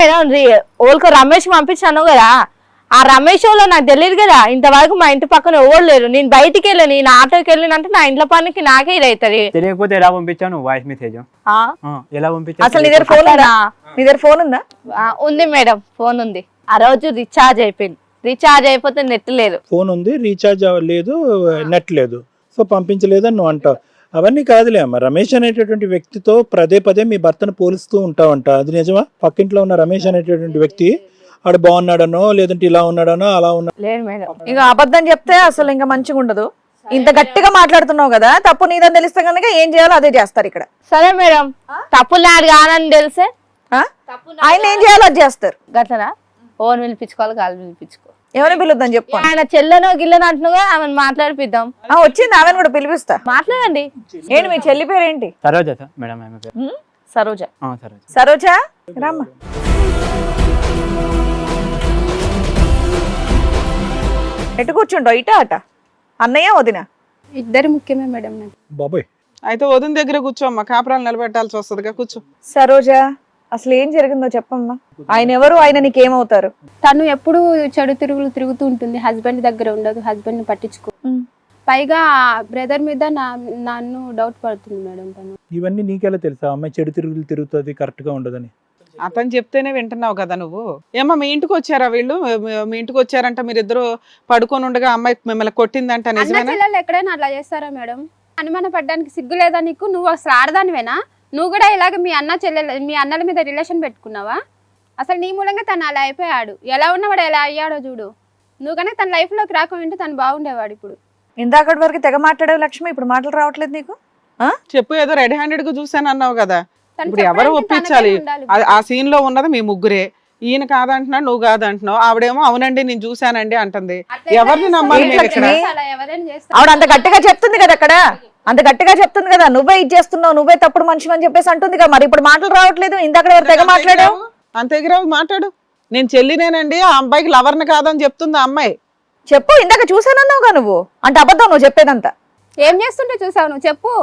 ఓళ్ళకు రమేష్ పంపించాను కదా, ఆ రమేష్ వాళ్ళు నాకు తెలియదు కదా, ఇంతవరకు మా ఇంటి పక్కన ఎవరు లేరు. నేను బయటికి వెళ్ళి నేను ఆటోకి వెళ్ళినంటే నా ఇంట్లో పనికి నాకే ఇది అవుతుంది. తెలియకపోతే ఎలా పంపించాను వాయిస్ మెసేజ్ ఎలా పంపించాను? అసలు నీ దగ్గర ఫోన్ ఉందా? నీ దగ్గర ఫోన్ ఉందా? ఉంది మేడం, ఫోన్ ఉంది. ఆ రోజు రీఛార్జ్ అయిపోయింది, రీఛార్జ్ అయిపోతే నెట్ లేదు. ఫోన్ ఉంది, రీఛార్జ్ లేదు, నెట్ లేదు, సో పంపించలేదని నువ్వు అంటావు. అవన్నీ కాదులే అమ్మ. రమేష్ అనేటటువంటి వ్యక్తితో పదే మీ భర్తను పోలుస్తూ ఉంటావంట, అది నిజమా? పక్కింట్లో ఉన్న రమేష్ అనేటటువంటి వ్యక్తి ఆడు బాగున్నాడనో లేదంటే ఇలా ఉన్నాడనో అలా ఉన్నా లేదు మేడం. ఇక అబద్ధం చెప్తే అసలు ఇంకా మంచిగా ఉండదు. ఇంత గట్టిగా మాట్లాడుతున్నావు కదా, తప్పు నీదని తెలిస్తే కనుక ఏం చేయాలో అదే చేస్తారు ఇక్కడ. సరే మేడం, తప్పు నాడు కానని తెలిసే ఆయన ఏం చేయాలో అది చేస్తారు. గట్లనా? ఓన్ పిలిపించుకోవాలి, గాలి పిలిపించుకో. ఎవరిని పిలుద్దాం చెప్పు. ఆయన చెల్లెనో గిల్లెనో అంటున్నాగా, ఆమెను మాట్లాడిపిద్దాం. వచ్చింది, ఆమెను కూడా పిలిపిస్తా. మాట్లాడండి. ఏంటి మీ చెల్లి పేరు ఏంటి? సరోజ మేడం. ఆమె పేరు సరోజ. సరోజ. సరోజ రామ్మా. ఎటు కూర్చుంటావు, ఇట అట? అన్నయ్య వదిన ఇద్దరు ముఖ్యమే మేడం. బాబోయ్. అయితే వదిన దగ్గర కూర్చోమ్మా, కాపురాలు నిలబెట్టాల్సి వస్తుందిగా, కూర్చో. సరోజ, అసలు ఏం జరిగిందో చెప్పమ్మా. ఆయన ఎవరు, ఆయన నీకేమవుతారు? తను ఎప్పుడు చెడు తిరుగుతూ ఉంటుంది, హస్బెండ్ దగ్గర ఉండదు, హస్బెండ్ ని పట్టించుకో. పైగా బ్రదర్ మీద నన్ను డౌట్ పడుతుంది మేడం. తను ఇవన్నీ నీకెలా తెలుసా? అమ్మాయి చెడు తిరుగుతుంది, కరెక్ట్ గా ఉండదని. అతను చెప్తేనే వింటున్నావు కదా నువ్వు. ఏమో మీ ఇంటికి వచ్చారా వీళ్ళు? మీ ఇంటికి వచ్చారంట, మీరిద్దరు పడుకొని ఉండగా అమ్మాయి మిమ్మల్ని కొట్టిందంట, నిజమేనా? పిల్లలు ఎక్కడైనా అట్లా చేస్తారా మేడం? అనుమాన పడ్డానికి సిగ్గు లేదా నీకు? నువ్వు అసలు ఆడదానివేనా? నువ్వు కూడా ఇలాగ మీ అన్నల మీద రిలేషన్ పెట్టుకున్నావా? అసలు నీ మూలంగా తను అలా అయిపోయాడు. ఎలా ఉన్నవాడు ఎలా అయ్యాడో చూడు. నువ్వు కనుక తన లైఫ్ లోకి రాకుంటే తను బాగుండేవాడు. ఇప్పుడు ఇందాకటి వరకు తెగ మాట్లాడావు లక్ష్మి, ఇప్పుడు మాటలు రావట్లేదు నీకు? చెప్పు, ఏదో రెడీ హ్యాండెడ్ గా చూసాను అన్నావు కదా. ఇప్పుడు ఎవరు ఒప్పించాలి? ఆ సీన్ లో ఉన్నది మీ ముగ్గురే. ఈయన కాదంటున్నాడు, నువ్వు కాదంటున్నావు. ఆవిడేమో అవునండి నేను చూసానండి అంటుంది. ఎవరిని నమ్మాలి? ఆవిడ అంత గట్టిగా చెప్తుంది కదా అక్కడ, అంత గట్టిగా చెప్తుంది కదా, నువ్వే ఇది చేస్తున్నావు, నువ్వే తప్పుడు మనిషి అని చెప్పేసి అంటుంది కదా. మరి ఇప్పుడు మాటలు రావట్లేదు, ఇందాక ఎవరు తెగ మాట్లాడావు? అంత ఎగిరావు మాట్లాడు. నేను చెల్లినేనండి, ఆ అబ్బాయికి లవర్ని కాదని చెప్తుంది ఆ అమ్మాయి. చెప్పు, ఇందాక చూసానన్నావుగా నువ్వు. అంటే అబద్ధం నువ్వు చెప్పేదంతా. ఏం చేస్తుంటే చూసావు నువ్వు? చెప్పు.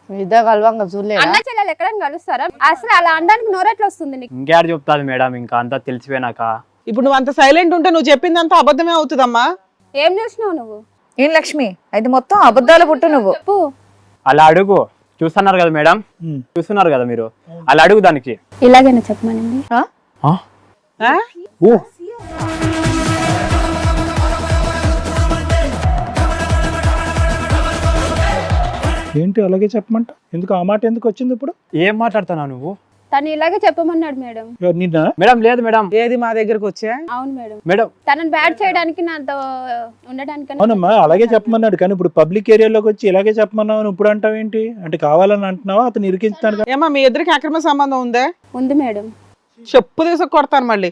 ఇద్దరు కలవంగా చూడలేదు. అన్న చెల్లెలు ఎక్కడైనా కలుస్తారా? అసలు అలా అనడానికి నోరెట్లు వస్తుంది నీకు? ఇంకేడు చెప్తాది మేడం, ఇంకా అంతా తెలిసిపోయినాక. ఇప్పుడు నువ్వు అంత సైలెంట్ ఉంటే నువ్వు చెప్పిందంతా అబద్ధమే అవుతుందమ్మా. ఏం చూసినావు నువ్వు? ఏం లక్ష్మి, అయితే మొత్తం అబద్ధాలు పుట్టు నువ్వు. చెప్పు. అలా అడుగు. చూస్తున్నారు కదా మేడం, చూస్తున్నారు కదా మీరు, అలా అడుగు దానికి. ఇలాగైనా చెప్పమనండి. ఏంటి అలాగే చెప్పమంట? ఎందుకు ఆ మాట ఎందుకు వచ్చింది ఇప్పుడు? ఏం మాట్లాడుతున్నావు నువ్వు? తను ఇలాగే చెప్పమన్నాడు మేడం. నిన్న మేడం లేదు మేడం. ఏది మా దగ్గరకు వచ్చా? అవును మేడం. మేడం తనని బ్యాడ్ చేయడానికి నాతో ఉండడానికి. అవునమ్మా, అలాగే చెప్పమన్నాడు. కానీ ఇప్పుడు పబ్లిక్ ఏరియాలోకి వచ్చి ఇలాగే చెప్పమన్నావు, ఇప్పుడు అంటావు ఏంటి? అంటే కావాలని అంటున్నావా? అతను ఇరికిస్తాను. ఏమా మీ ఇద్దరికి అక్రమ సంబంధం ఉందా? ఉంది మేడం. చెప్పు తీసుకు కొడతాను మళ్ళీ.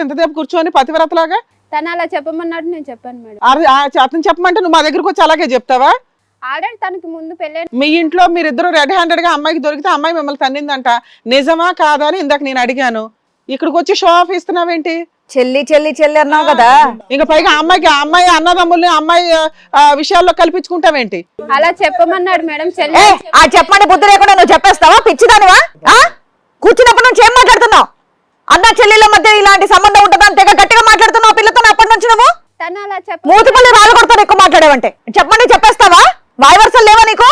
ఎంతసేపు కూర్చొని పతివ్రతలాగా. తను అలా చెప్పమన్నాడు, నేను చెప్పాను మేడం. అతను చెప్పమంటే నువ్వు మా దగ్గరకు వచ్చి అలాగే చెప్తావా? ఆల్రెడీ తనకి ముందు పెళ్ళి. మీ ఇంట్లో మీరిద్దరు రెడ్ హ్యాండెడ్ గా అమ్మాయికి దొరికితే అమ్మాయి మిమ్మల్ని తన్నిందంట, నిజమా కాదా అని ఇందాక నేను అడిగాను. ఇక్కడికి వచ్చి షో ఆఫ్ ఇస్తున్నావేంటి? చెల్లి చెల్లి చెల్లి అన్నావు కదా. ఇంకా పైగా అమ్మాయి అన్నదమ్ముల్ని అమ్మాయి విషయాల్లో కల్పించుకుంటావేంటి? అలా చెప్పమన్నాడు మేడం. చెల్లి ఆ చెప్పమంటే బుద్ధి లేకుండా నువ్వు చెప్పేస్తావా? పిచ్చిదానివా? కూర్చున్నప్పటి నుంచి ఏం మాట్లాడుతున్నావు? అన్న చెల్లెల మధ్య ఇలాంటి సంబంధం ఉంటుందని తెగ గట్టిగా మాట్లాడుతున్నావు పిల్లతో అప్పటి నుంచి. నువ్వు తను అలా మూతిపల్లి రాళ్ళు కొడతాను ఎక్కువ మాట్లాడేవంటే. చెప్పమంటే చెప్పేస్తావా? వాయివర్సలు లేవా నీకు?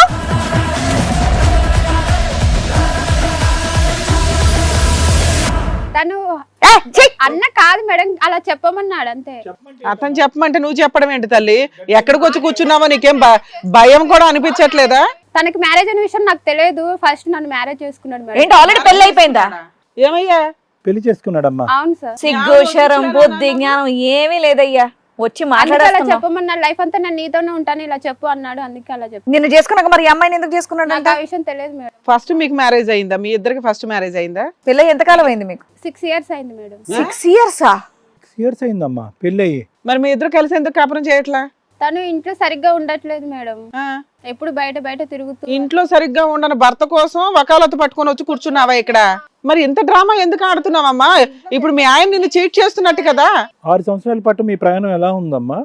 తను అన్న కాదు మేడం, అలా చెప్పమన్నాడు అంతే. అతను చెప్పమంటే నువ్వు చెప్పడం ఏంటి తల్లి? ఎక్కడికి వచ్చి కూర్చున్నావో నీకేం భయం కూడా అనిపించట్లేదా? తనకి మ్యారేజ్ అనే విషయం నాకు తెలియదు. ఫస్ట్ నన్ను మ్యారేజ్ చేసుకున్నాడు మేడం. ఏంటి ఆల్రెడీ పెళ్లి అయిపోయిందా? ఏమయ్యా పెళ్లి చేసుకున్నాడమ్మా? అవును సార్. సిగ్గు శరం బుద్ధి జ్ఞానం ఏమీ లేదయ్యా. వచ్చి అలా చెప్పమన్నాడు. లైఫ్ అంతా నేను నీతోనే ఉంటాను ఇలా చెప్పు అన్నాడు, అందుకే అలా చెప్పు. నిన్ను చేసుకున్నాక మరి అమ్మాయిని ఎందుకు చేసుకున్నాడు? నాకు ఆ విషయం తెలియదు మేడం. ఫస్ట్ మీకు మ్యారేజ్ అయిందా? మీ ఇద్దరికి ఫస్ట్ మ్యారేజ్ అయిందా? పెళ్ళి ఎంతకాలం అయింది మీకు? 6 years అయింది మేడం. 6 years? 6 years అయిందమ్మా పెళ్ళి అయ్యి. మరి మీ ఇద్దరు కలిసి ఎందుకు కాపురం చేయట్లా? తను ఇంట్లో సరిగ్గా ఉండట్లేదు మేడం. ఎప్పుడు బయట తిరుగుతూ. ఇంట్లో సరిగ్గా ఉండని భర్త కోసం వకాలతు పట్టుకొని వచ్చి కూర్చున్నావా ఇక్కడ? మరి ఇంత డ్రామా ఎందుకు ఆడుతున్నావమ్మా? ఇప్పుడు మీ ఆయన నిన్ను చీట్ చేస్తున్నట్టు కదా. 6 సంవత్సరాల పాటు మీ ప్రయాణం ఎలా ఉందమ్మా?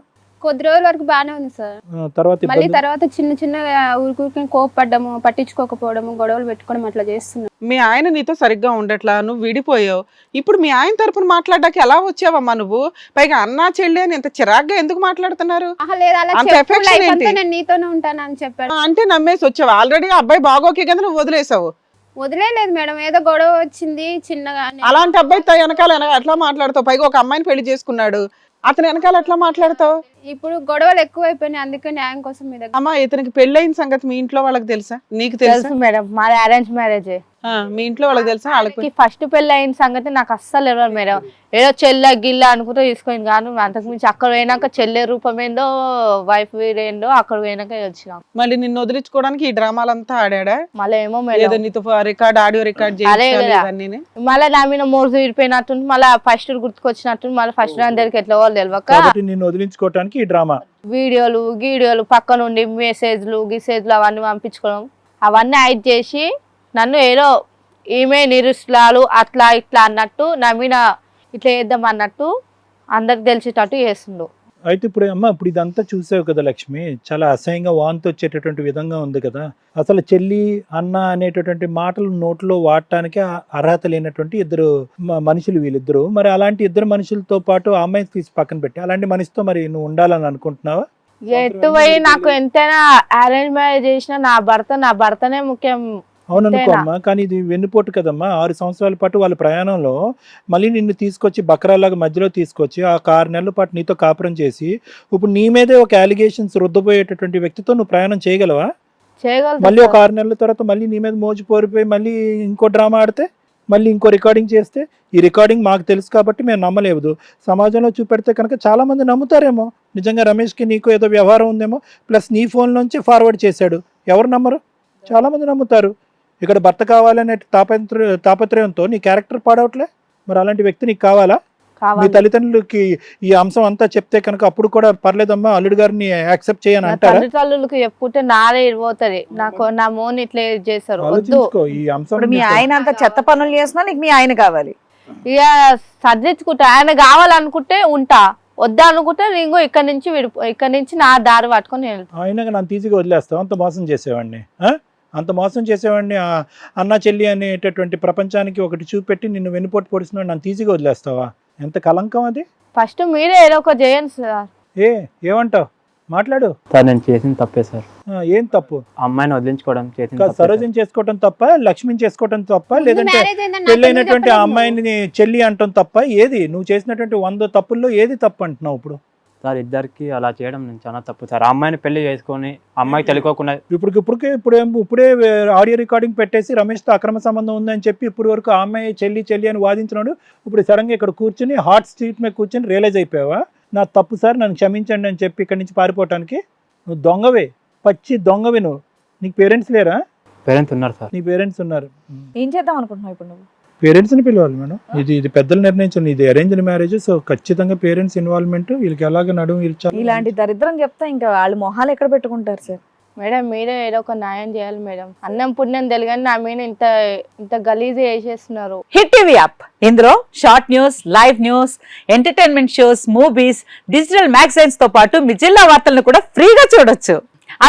కొద్ది రోజుల వరకు బాగానే ఉంది సార్. తర్వాత మళ్ళీ ఇబ్బంది తర్వాత చిన్న ఊరికి కోపపడ్డము, పట్టించుకోకపోవడము, గొడవలు పెట్టుకోవడం అట్లా చేస్తున్నాం. మీ ఆయన నీతో సరిగ్గా ఉండట్లా, నువ్వు విడిపోయావు. ఇప్పుడు మీ ఆయన తరపున మాట్లాడడానికి ఎలా వచ్చావమ్మా నువ్వు? పైగా అన్నా చెల్లి అని ఇంత చిరాగ్గా ఎందుకు మాట్లాడుతున్నారు? లేదు అలా అంత చెప్పు, affection life అంతా ఏంటి? నేను నీతోనే ఉంటాను అని చెప్పాడు. అంటే నమ్మేసి వచ్చావు. ఆల్రెడీ అబ్బాయి బాగోకే కదా నువ్వు వదిలేసావు. వదిలేదు మేడం, ఏదో గొడవ వచ్చింది చిన్నగా. అలాంటి అబ్బాయి వెనకాల ఎట్లా మాట్లాడతావు? పైగా ఒక అమ్మాయిని పెళ్లి చేసుకున్నాడు, అతని వెనకాల ఎట్లా మాట్లాడతావు? ఇప్పుడు గొడవలు ఎక్కువైపోయినాయి, అందుకే న్యాయం కోసం మీ దగ్గర. అమ్మా, ఇతనికి పెళ్ళైన సంగతి మీ ఇంట్లో వాళ్ళకి తెలుసా? నీకు తెలుసా? తెలుసు మేడం, మాది అరేంజ్ మ్యారేజ్. మీ ఇంట్లో వాళ్ళకి తెలుసా? వాళ్ళకి ఫస్ట్ పెళ్లి అయిన సంగతి నాకు అస్సలు ఎవరు మేడం. ఏదో చెల్ల గిల్ల అనుకుంటే తీసుకొని కాను, అంతకుమించి అక్కడ పోయినాక చెల్లె రూపం ఏందో వైఫ్ ఏందో అక్కడ పోయినాక వచ్చినాం. మళ్ళీ నిన్ను వదిలించుకోవడానికి ఈ డ్రామాలంతా ఆడా? మళ్ళీ ఏమో ఏదో మేడం నీతో ఆడియో రికార్డ్ అదే కదా. మళ్ళీ నా మీద మోజు విడిపోయినట్టు, మళ్ళీ ఫస్ట్ గుర్తుకొచ్చినట్టు, మళ్ళీ ఫస్ట్ దాని దగ్గరికి ఎట్లా వాళ్ళు తెలియక కాబట్టి నిన్ను వదిలించుకోవటానికి ఈ డ్రామా. వీడియోలు పక్క నుండి గిసేజ్లు అవన్నీ పంపించుకోవడం, అవన్నీ హైడ్ చేసి నన్ను ఏదో ఈమె నిరుస్తులాలు అట్లా ఇట్లా అన్నట్టు నా మీద ఇట్లా చేద్దాం అన్నట్టు అందరికి తెలిసేటట్టు చేస్తుండు. అయితే ఇప్పుడు అమ్మ, ఇప్పుడు ఇదంతా చూసావు కదా లక్ష్మి, చాలా అసహ్యంగా వాంతి వచ్చేటటువంటి విధంగా ఉంది కదా. అసలు చెల్లి అన్న అనేటటువంటి మాటలు నోట్లో వాడటానికి అర్హత లేనటువంటి ఇద్దరు మనుషులు వీళ్ళిద్దరు. మరి అలాంటి ఇద్దరు మనుషులతో పాటు ఆ అమ్మాయిని తీసి పక్కన పెట్టి అలాంటి మనిషితో మరి నువ్వు ఉండాలని అనుకుంటున్నావా? ఎటు పోయి నాకు ఎంతైనా అరేంజ్ మ్యారేజ్ చేసినా నా భర్తనే ముఖ్యం. అవుననుకోమ్మా, కానీ ఇది వెన్నుపోటు కదమ్మా. 6 సంవత్సరాల పాటు వాళ్ళ ప్రయాణంలో మళ్ళీ నిన్ను తీసుకొచ్చి బకరాలాగా మధ్యలో తీసుకొచ్చి ఆ 6 నెలల పాటు నీతో కాపురం చేసి ఇప్పుడు నీ మీదే ఒక అలిగేషన్స్ రుద్దబోయేటటువంటి వ్యక్తితో నువ్వు ప్రయాణం చేయగలవా? మళ్ళీ ఒక 6 నెలల తర్వాత మళ్ళీ నీ మీద మోజు పోరిపోయి మళ్ళీ ఇంకో డ్రామా ఆడితే, మళ్ళీ ఇంకో రికార్డింగ్ చేస్తే, ఈ రికార్డింగ్ మాకు తెలుసు కాబట్టి మేము నమ్మలేదు. సమాజంలో చూపెడితే కనుక చాలా మంది నమ్ముతారేమో. నిజంగా రమేష్కి నీకు ఏదో వ్యవహారం ఉందేమో, ప్లస్ నీ ఫోన్ నుంచి ఫార్వర్డ్ చేశాడు, ఎవరు నమ్మరు? చాలా మంది నమ్ముతారు. ఇక్కడ భర్త కావాలనే తాపత్రయంతో నీ క్యారెక్టర్ పాడవట్లే. మరి అలాంటి వ్యక్తి నీకు కావాలా? మీ తల్లిదండ్రులకి ఈ అంశం అంతా చెప్తే కనుక అప్పుడు కూడా పర్లేదమ్మా అల్లుడు గారిని యాక్సెప్ట్ చేయని అంటారా? తల్లిదండ్రులకు చెప్పుకుంటే నాదే ఇరిపోతుంది. నాకు నా మోన్ ఇట్లా చేస్తారు. ఆలోచించుకో ఈ అంశం. మీ ఆయన అంత చెత్త పనులు చేసినా నీకు మీ ఆయన కావాలి. ఇక సర్దించుకుంటా. ఆయన కావాలనుకుంటే ఉంటా, వద్దా అనుకుంటే నేను ఇక్కడ నుంచి నా దారి పట్టుకొని ఆయన నన్ను తీసిగా వదిలేస్తావు? అంత మోసం చేసేవాడిని, అంత మోసం చేసేవాడిని. అన్న చెల్లి అనేటటువంటి ప్రపంచానికి ఒకటి చూపెట్టి నిన్ను వెన్నుపోటు పొడిచిన నన్ను తీసిగా వదిలేస్తావా? ఎంత కలంకం అది. ఫస్ట్ మీరే ఏదో ఒక చేయండి సార్. ఏమంటావు? మాట్లాడు సార్. నేను చేసిన తప్పే సార్. ఏం తప్పు? అమ్మాయిని వదిలించుకోవడం చేసిన సరోజని చేసుకోవటం తప్ప, లక్ష్మిని చేసుకోవటం తప్ప, లేదంటే పెళ్ళైనటువంటి ఆ అమ్మాయిని చెల్లి అంటాం తప్ప? ఏది నువ్వు చేసినటువంటి 100 తప్పుల్లో ఏది తప్పు అంటున్నావు ఇప్పుడు? సార్, ఇద్దరికి అలా చేయడం నేను చాలా తప్పు సార్. అమ్మాయిని పెళ్లి చేసుకొని అమ్మాయికి తెలియకోకుండా ఇప్పుడే ఆడియో రికార్డింగ్ పెట్టేసి రమేష్తో అక్రమ సంబంధం ఉందని చెప్పి ఇప్పుడు వరకు ఆ అమ్మాయి చెల్లి అని వాదించినాడు. ఇప్పుడు సడన్ గా ఇక్కడ కూర్చుని హాట్ స్ట్రీట్ మీద కూర్చొని రియలైజ్ అయిపోయావా? నా తప్పు సార్, నన్ను క్షమించండి అని చెప్పి ఇక్కడి నుంచి పారిపోవటానికి? నువ్వు దొంగవే, పచ్చి దొంగవే నువ్వు. నీకు పేరెంట్స్ లేరా? పేరెంట్స్ ఉన్నారు సార్. నీ పేరెంట్స్ ఉన్నారు. ఏం చేద్దాం అనుకుంటున్నావు ఇప్పుడు నువ్వు? పేరెంట్స్ని పిలవాలి మేడం. ఇది పెద్దలు నిర్ణయించాలి. ఇది అరేంజ్డ్ మ్యారేజ్, సో ఖచ్చితంగా పేరెంట్స్ ఇన్వాల్వ్మెంట్. వీళ్ళకి ఎలాగ నడుము ఇచ్చాలి. ఇలాంటి దరిద్రం చెప్తా ఇంకా వాళ్ళ మొహాలు ఎక్కడ పెట్టుకుంటారు సార్? మేడం మీరే ఏదో ఒక న్యాయం చేయాలి మేడం. అన్నం పుణ్యం తెలియని నా మీద ఇంత గలీజ్ చేసేస్తున్నారు. హిట్ టీవీ యాప్, ఇందులో short news, live news, entertainment shows, movies, digital magazines తో పాటు మీ జిల్లా వార్తలను కూడా ఫ్రీగా చూడొచ్చు.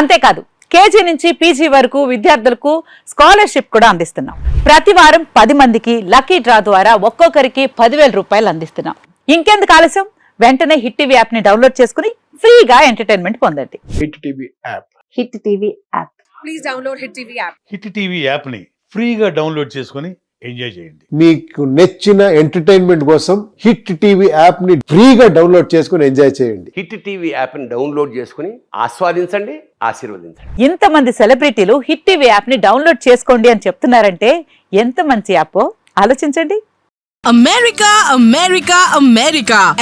అంతేకాదు కేజీ నుంచి పీజీ వరకు విద్యార్థులకు స్కాలర్షిప్ కూడా అందిస్తున్నాం. ప్రతి వారం 10 మందికి లక్కీ డ్రా ద్వారా ఒక్కొక్కరికి 10,000 రూపాయలు అందిస్తున్నాం. ఇంకెందుకు ఆలస్యం, వెంటనే హిట్ టీవీ యాప్ ని డౌన్లోడ్ చేసుకుని ఫ్రీగా ఎంటర్టైన్మెంట్ పొందండి. Hit TV app. Hit TV app. Please download hit TV app. Hit TV app ని ఫ్రీగా డౌన్లోడ్ చేసుకొని ఎంజాయ్ చేయండి. మీకు నచ్చిన ఎంటర్టైన్మెంట్ కోసం హిట్ టీవీ యాప్ ని ఫ్రీగా డౌన్లోడ్ చేసుకొని ఎంజాయ్ చేయండి. హిట్ టీవీ యాప్ ని డౌన్లోడ్ చేసుకుని ఆస్వాదించండి, ఆశీర్వదించండి. ఇంతమంది సెలబ్రిటీలు హిట్ టీవీ యాప్ ని డౌన్లోడ్ చేసుకోండి అని చెప్తున్నారంటే ఎంత మంచి యాప్ ఆలోచించండి.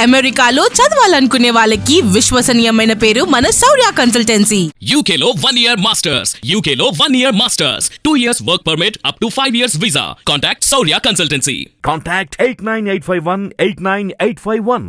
అమెరికాలో చదవాలనుకునే వాళ్ళకి విశ్వసనీయమైన పేరు మన శౌర్య కన్సల్టెన్సీ. UK లో 1 year masters. UK లో 1 year masters. 2 years work permit up to 5 years visa. Contact Saurya Consultancy. Contact 89851 89851.